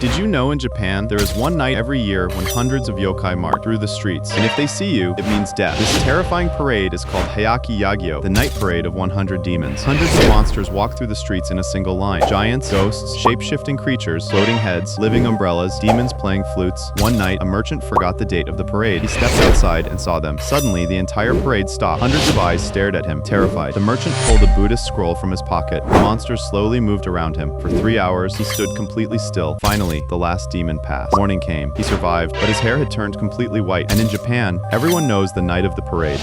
Did you know in Japan, there is one night every year when hundreds of yokai march through the streets, and if they see you, it means death. This terrifying parade is called Hyakki Yagyō, the night parade of 100 demons. Hundreds of monsters walk through the streets in a single line. Giants, ghosts, shape-shifting creatures, floating heads, living umbrellas, demons playing flutes. One night, a merchant forgot the date of the parade. He stepped outside and saw them. Suddenly, the entire parade stopped. Hundreds of eyes stared at him, terrified. The merchant pulled a Buddhist scroll from his pocket. The monsters slowly moved around him. For 3 hours, he stood completely still. Finally, the last demon passed. Morning came. He survived, but his hair had turned completely white. And in Japan, everyone knows the night of the parade.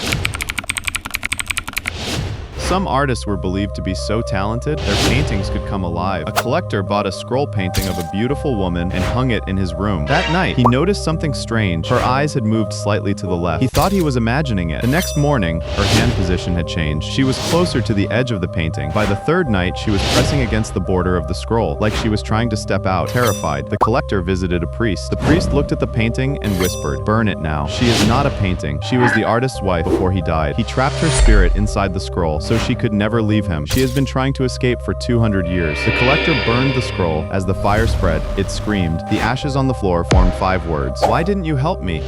Some artists were believed to be so talented, their paintings could come alive. A collector bought a scroll painting of a beautiful woman and hung it in his room. That night, he noticed something strange. Her eyes had moved slightly to the left. He thought he was imagining it. The next morning, her hand position had changed. She was closer to the edge of the painting. By the third night, she was pressing against the border of the scroll, like she was trying to step out. Terrified, the collector visited a priest. The priest looked at the painting and whispered, "Burn it now. She is not a painting. She was the artist's wife before he died. He trapped her spirit inside the scroll, so she could never leave him. She has been trying to escape for 200 years. The collector burned the scroll. As the fire spread, it screamed. The ashes on the floor formed 5 words. Why didn't you help me?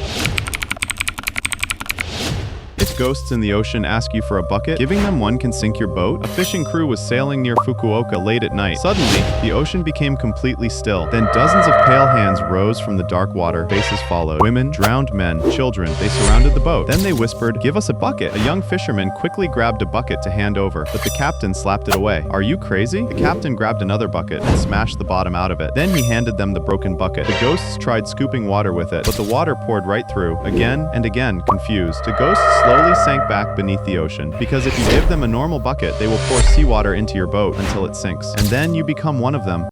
If ghosts in the ocean ask you for a bucket, giving them one can sink your boat. A fishing crew was sailing near Fukuoka late at night. Suddenly, the ocean became completely still. Then dozens of pale hands rose from the dark water. Faces followed. Women, drowned men, children. They surrounded the boat. Then they whispered, "Give us a bucket." A young fisherman quickly grabbed a bucket to hand over, but the captain slapped it away. "Are you crazy?" The captain grabbed another bucket and smashed the bottom out of it. Then he handed them the broken bucket. The ghosts tried scooping water with it, but the water poured right through. Again and again, confused. The ghosts slowly sank back beneath the ocean, because if you give them a normal bucket, they will pour seawater into your boat until it sinks, and then you become one of them.